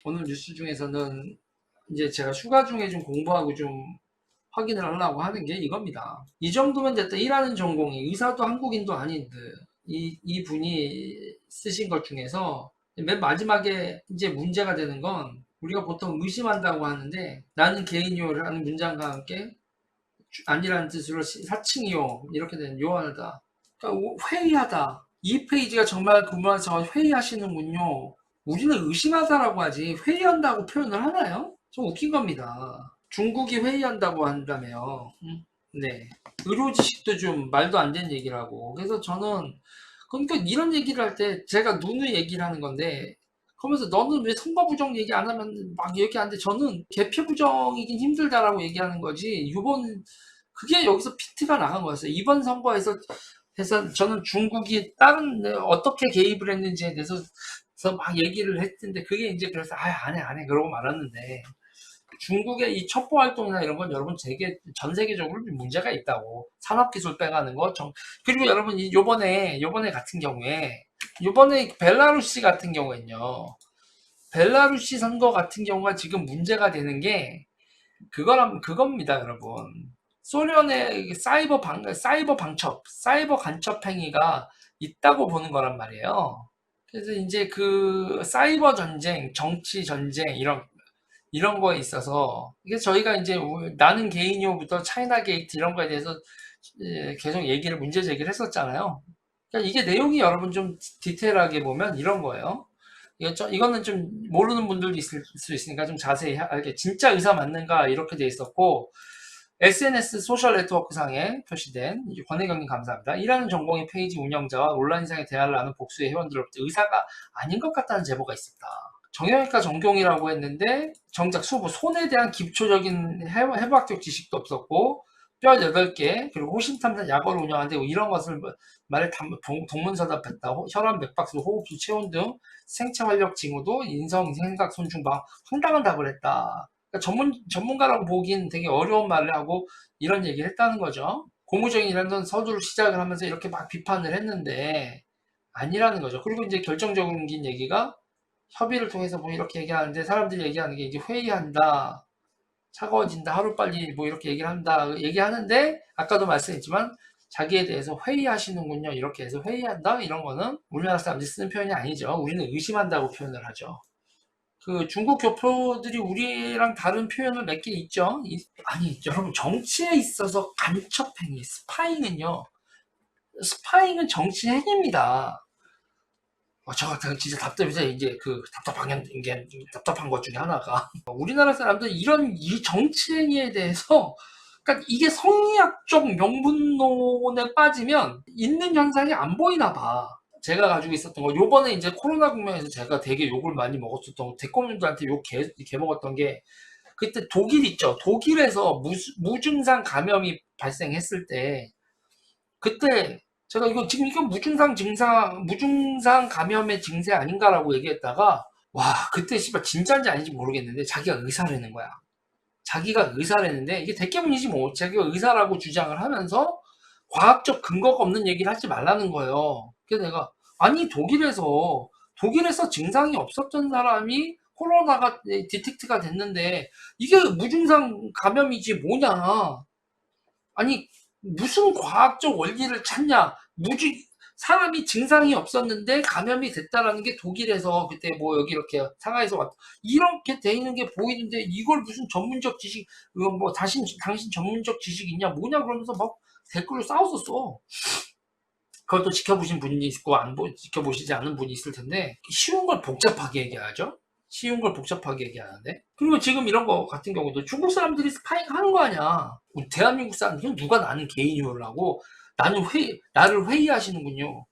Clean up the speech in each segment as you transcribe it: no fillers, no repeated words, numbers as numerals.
오늘 뉴스 중에서는 이제 제가 휴가 중에 좀 공부하고 좀 확인을 하려고 하는 게 이겁니다. 이 정도면 됐다. 일하는 전공이 의사도 한국인도 아닌데 이 분이 쓰신 것 중에서 맨 마지막에 이제 문제가 되는 건 우리가 보통 의심한다고 하는데 나는 개인요라는 문장과 함께 아니라는 뜻으로 사칭이요 이렇게 되는 요하다. 그러니까 회의하다. 이 페이지가 정말 그분서 회의하시는군요. 우리는 의심하다라고 하지 회의한다고 표현을 하나요? 좀 웃긴 겁니다. 중국이 회의한다고 한다며요. 네. 의료 지식도 좀 말도 안 되는 얘기를 하고. 그래서 저는 그러니까 이런 얘기를 할 때 제가 누누이 얘기를 하는 건데 그러면서 너는 왜 선거 부정 얘기 안 하면 막 얘기하는데 저는 개표 부정이긴 힘들다라고 얘기하는 거지. 이번 그게 여기서 피트가 나간 거였어요. 이번 선거에서 해서 저는 중국이 다른 어떻게 개입을 했는지에 대해서 막 얘기를 했는데 그게 이제 그래서 안 해 그러고 말았는데 중국의 이 첩보 활동이나 이런 건 여러분 전 세계적으로 문제가 있다고 산업기술 빼가는 거 그리고 여러분 요번에 같은 경우에 요번에 벨라루시 같은 경우에는요 벨라루시 선거 같은 경우가 지금 문제가 되는 게 그겁니다 여러분 소련의 사이버 방첩 사이버 간첩 행위가 있다고 보는 거란 말이에요. 그래서 이제 그 사이버 전쟁 정치 전쟁 이런 거에 있어서 이게 저희가 이제 나는 개인용부터 차이나 게이트 이런 거에 대해서 계속 문제 제기를 했었잖아요. 그러니까 이게 내용이 여러분 좀 디테일하게 보면 이런 거예요. 이거는 좀 모르는 분들도 있을 수 있으니까 좀 자세히 알게 진짜 의사 맞는가 이렇게 돼 있었고 SNS 소셜 네트워크 상에 표시된 권혜경님 감사합니다. 일하는 전공의 페이지 운영자와 온라인상의 대화를 나눈 복수의 회원들로부터 의사가 아닌 것 같다는 제보가 있었다. 정형외과 전공이라고 했는데 정작 손에 대한 기초적인 해부학적 지식도 없었고 뼈 8개 그리고 호신탐사 약을 운영하는데 이런 것을 말에 동문서답했다. 혈압, 맥박수, 호흡수, 체온 등 생체 활력 징후도 인성, 생각, 손중방 황당한 답을 했다. 그러니까 전문가라고 보기엔 되게 어려운 말을 하고 이런 얘기를 했다는 거죠. 고무적이라는 서두를 시작을 하면서 이렇게 막 비판을 했는데 아니라는 거죠. 그리고 이제 결정적인 얘기가 협의를 통해서 뭐 이렇게 얘기하는데 사람들이 얘기하는 게 이제 회의한다, 차가워진다, 하루빨리 뭐 이렇게 얘기를 한다, 얘기하는데 아까도 말씀했지만 자기에 대해서 회의하시는군요. 이렇게 해서 회의한다? 이런 거는 우리나라 사람들이 쓰는 표현이 아니죠. 우리는 의심한다고 표현을 하죠. 그 중국 교포들이 우리랑 다른 표현을 몇 개 있죠. 아니 여러분 정치에 있어서 간첩행위, 스파잉은 정치 행위입니다. 저 같은 진짜 답답해서 이제 그 답답한 것 중에 하나가 우리나라 사람들 이 정치 행위에 대해서 그러니까 이게 성리학적 명분론에 빠지면 있는 현상이 안 보이나 봐. 제가 가지고 있었던 거 요번에 이제 코로나 국면에서 제가 되게 욕을 많이 먹었었던 거 대권님들한테 욕 개 먹었던 게 그때 독일 있죠. 독일에서 무증상 감염이 발생했을 때 그때 제가 지금 이거 무증상 감염의 증세 아닌가라고 얘기했다가 와 그때 씨발 진짜인지 아닌지 모르겠는데 자기가 의사라는 거야. 자기가 의사라는데 이게 대깨문이지 뭐 자기가 의사라고 주장을 하면서 과학적 근거가 없는 얘기를 하지 말라는 거예요. 그래서 내가 아니 독일에서 증상이 없었던 사람이 코로나가 디텍트가 됐는데 이게 무증상 감염이지 뭐냐. 아니 무슨 과학적 원리를 찾냐 사람이 증상이 없었는데 감염이 됐다라는 게 독일에서 그때 뭐 여기 이렇게 상하에서 왔다 이렇게 돼 있는 게 보이는데 이걸 무슨 전문적 지식 이건 뭐 당신 전문적 지식 있냐 뭐냐 그러면서 막 댓글로 싸웠었어. 그것도 지켜보신 분이 있고 지켜보시지 않은 분이 있을 텐데 쉬운 걸 복잡하게 얘기하죠. 쉬운 걸 복잡하게 얘기하는데 그리고 지금 이런 거 같은 경우도 중국 사람들이 스파잉 하는 거 아니야. 대한민국 사람들은 누가 나는 개인이요를 하고 나를 회의하시는군요.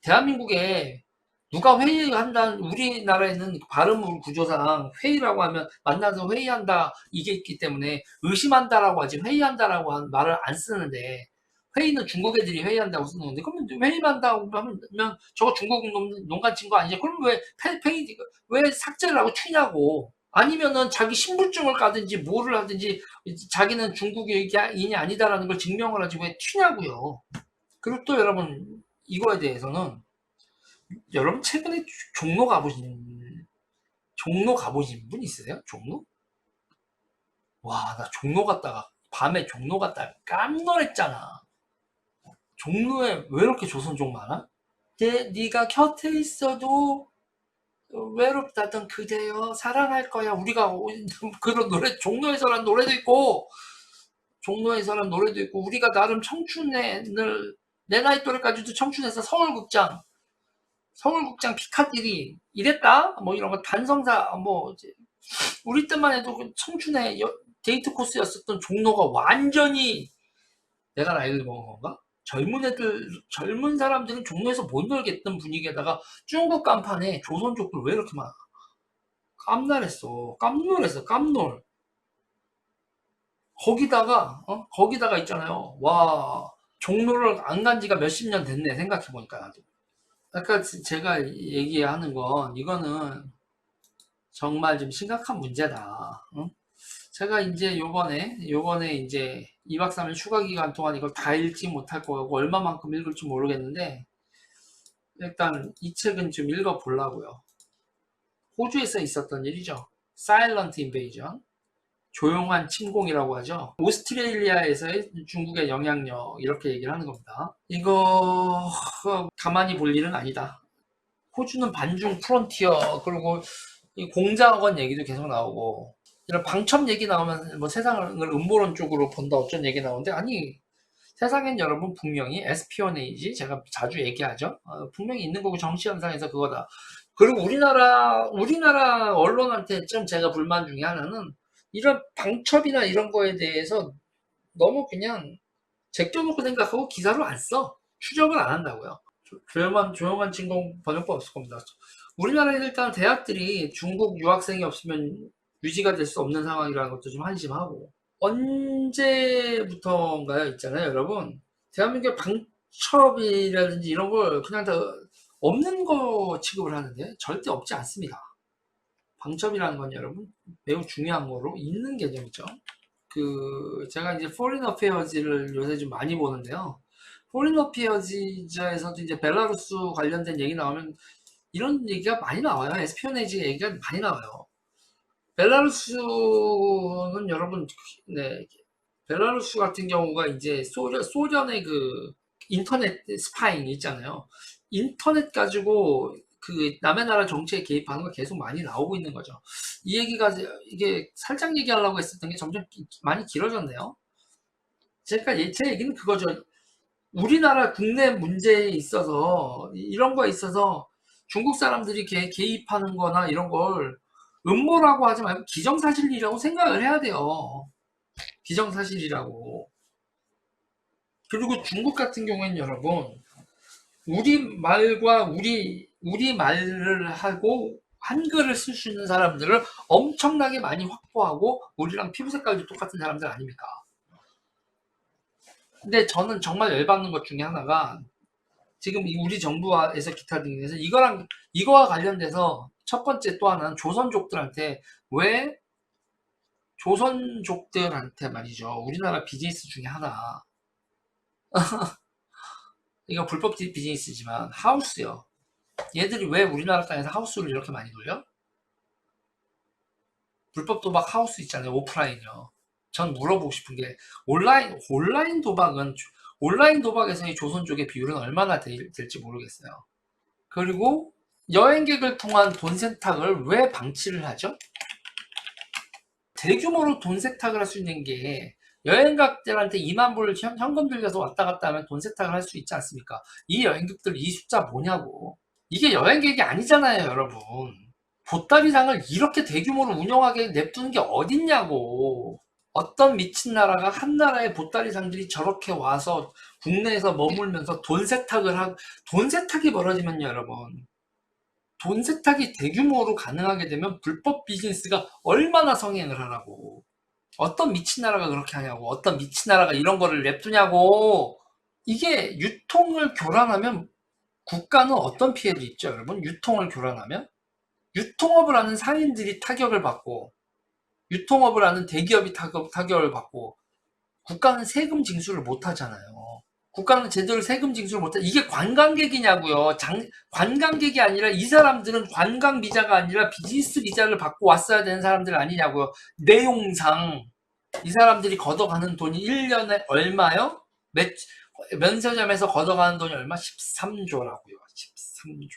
대한민국에 누가 회의한다는 우리나라에는 발음 구조상 회의라고 하면 만나서 회의한다 이게 있기 때문에 의심한다라고 하지 회의한다라고 하는 말을 안 쓰는데 회의는 중국 애들이 회의한다고 쓰는 건데 그러면 회의한다고 하면 저거 중국 농간 친 거 아니냐? 그럼 왜 삭제를 하고 튀냐고? 아니면은 자기 신분증을 까든지 뭐를 하든지 자기는 중국인이 아니다라는 걸 증명을 하지 왜 튀냐고요? 그리고 또 여러분 이거에 대해서는 여러분 최근에 종로 가보신 종로 가보신 분 있으세요? 종로? 와, 나 종로 갔다가 밤에 종로 갔다가 깜놀했잖아. 종로에 왜 이렇게 조선족 많아? 네가 곁에 있어도 외롭다던 그대여 사랑할 거야. 우리가 그런 노래 종로에서란 노래도 있고 우리가 나름 청춘을 내 나이 또래까지도 청춘에서 서울극장 피카디리 이랬다 뭐 이런 거 단성사 뭐 이제 우리 때만 해도 그 청춘의 데이트 코스였었던 종로가 완전히 내가 나이를 먹은 건가? 젊은 사람들은 종로에서 못 놀겠던 분위기에다가 중국 간판에 조선족들 왜 이렇게 많아? 깜놀했어. 거기다가 있잖아요. 와, 종로를 안 간 지가 몇십 년 됐네, 생각해보니까 나도. 아까 제가 얘기하는 건, 이거는 정말 좀 심각한 문제다. 응? 제가 이제 요번에 이제 2박 3일 휴가 기간 동안 이걸 다 읽지 못할 거고, 얼마만큼 읽을지 모르겠는데, 일단 이 책은 좀 읽어보려고요. 호주에서 있었던 일이죠. Silent Invasion. 조용한 침공이라고 하죠. 오스트레일리아에서의 중국의 영향력 이렇게 얘기를 하는 겁니다. 이거 가만히 볼 일은 아니다. 호주는 반중 프론티어 그리고 공작원 얘기도 계속 나오고 이런 방첩 얘기 나오면 뭐 세상을 음모론 쪽으로 본다 어쩐 얘기 나오는데 아니 세상엔 여러분 분명히 에스피오네이지 제가 자주 얘기하죠. 분명히 있는 거고 정치 현상에서 그거다. 그리고 우리나라 언론한테 좀 제가 불만 중에 하나는 이런 방첩이나 이런 거에 대해서 너무 그냥 제껴놓고 생각하고 기사로 안 써. 추적을 안 한다고요. 조용한 진공 번역법 없을 겁니다. 우리나라에 일단 대학들이 중국 유학생이 없으면 유지가 될 수 없는 상황이라는 것도 좀 한심하고 언제부터인가요? 있잖아요, 여러분. 대한민국의 방첩이라든지 이런 걸 그냥 다 없는 거 취급을 하는데 절대 없지 않습니다. 방첩이라는 건 여러분 매우 중요한 거로 있는 개념이죠. 제가 이제 포린 어페어즈를 요새 좀 많이 보는데요. 포린 어페어즈에서도 이제 벨라루스 관련된 얘기 나오면 이런 얘기가 많이 나와요. 에스피오네이지 얘기가 많이 나와요. 벨라루스는 여러분, 네, 벨라루스 같은 경우가 이제 소련의 그 인터넷 스파잉 있잖아요. 인터넷 가지고 그 남의 나라 정치에 개입하는 거 계속 많이 나오고 있는 거죠. 이 얘기가 이게 살짝 얘기하려고 했었던 게 점점 많이 길어졌네요. 제 얘기는 그거죠. 우리나라 국내 문제에 있어서 이런 거에 있어서 중국 사람들이 개입하는 거나 이런 걸 음모라고 하지 말고 기정사실이라고 생각을 해야 돼요. 기정사실이라고. 그리고 중국 같은 경우에는 여러분 우리 말을 하고 한글을 쓸 수 있는 사람들을 엄청나게 많이 확보하고 우리랑 피부 색깔도 똑같은 사람들 아닙니까? 근데 저는 정말 열받는 것 중에 하나가 지금 우리 정부에서 기타 등에서 이거와 관련돼서 첫 번째 또 하나는 왜 조선족들한테 말이죠. 우리나라 비즈니스 중에 하나 이거 불법 비즈니스지만 하우스요. 얘들이 왜 우리나라 땅에서 하우스를 이렇게 많이 돌려? 불법 도박 하우스 있잖아요. 오프라인이요. 전 물어보고 싶은 게 온라인 도박에서의 조선 쪽의 비율은 얼마나 될지 모르겠어요. 그리고 여행객을 통한 돈 세탁을 왜 방치를 하죠? 대규모로 돈 세탁을 할 수 있는 게 여행객들한테 2만 불 현금 들려서 왔다 갔다 하면 돈 세탁을 할 수 있지 않습니까? 이 여행객들 이 숫자 뭐냐고. 이게 여행객이 아니잖아요, 여러분. 보따리상을 이렇게 대규모로 운영하게 냅두는 게 어딨냐고. 어떤 미친 나라가 한 나라의 보따리상들이 저렇게 와서 국내에서 머물면서 돈 세탁이 벌어지면요, 여러분. 돈 세탁이 대규모로 가능하게 되면 불법 비즈니스가 얼마나 성행을 하라고. 어떤 미친 나라가 그렇게 하냐고. 어떤 미친 나라가 이런 거를 냅두냐고. 이게 유통을 교란하면 국가는 어떤 피해를 입죠, 여러분? 유통을 교란하면? 유통업을 하는 상인들이 타격을 받고 유통업을 하는 대기업이 타격을 받고 국가는 세금 징수를 못 하잖아요. 국가는 제대로 세금 징수를 못해. 이게 관광객이냐고요. 관광객이 아니라 이 사람들은 관광 비자가 아니라 비즈니스 비자를 받고 왔어야 되는 사람들 아니냐고요. 내용상 이 사람들이 걷어가는 돈이 1년에 얼마요? 면세점에서 걷어가는 돈이 얼마? 13조라고요. 13조.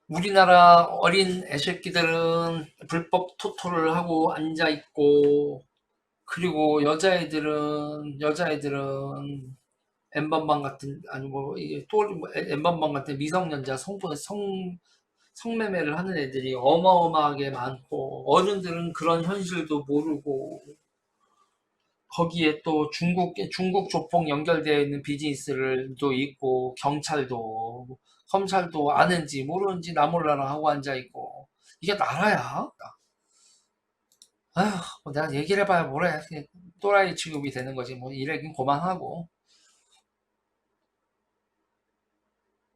우리나라 어린 애새끼들은 불법 토토를 하고 앉아있고, 그리고 여자애들은 엠번방 같은, 아니 뭐 이게 또 엠번방 같은 미성년자 성매매를 하는 애들이 어마어마하게 많고, 어른들은 그런 현실도 모르고, 거기에 또 중국 조폭 연결되어 있는 비즈니스를도 있고, 검찰도 아는지 모르는지 나 몰라라 하고 앉아 있고, 이게 나라야? 아휴, 뭐 내가 얘기를 해봐야 뭐래. 그냥 또라이 취급이 되는 거지. 뭐 이래긴 그만하고.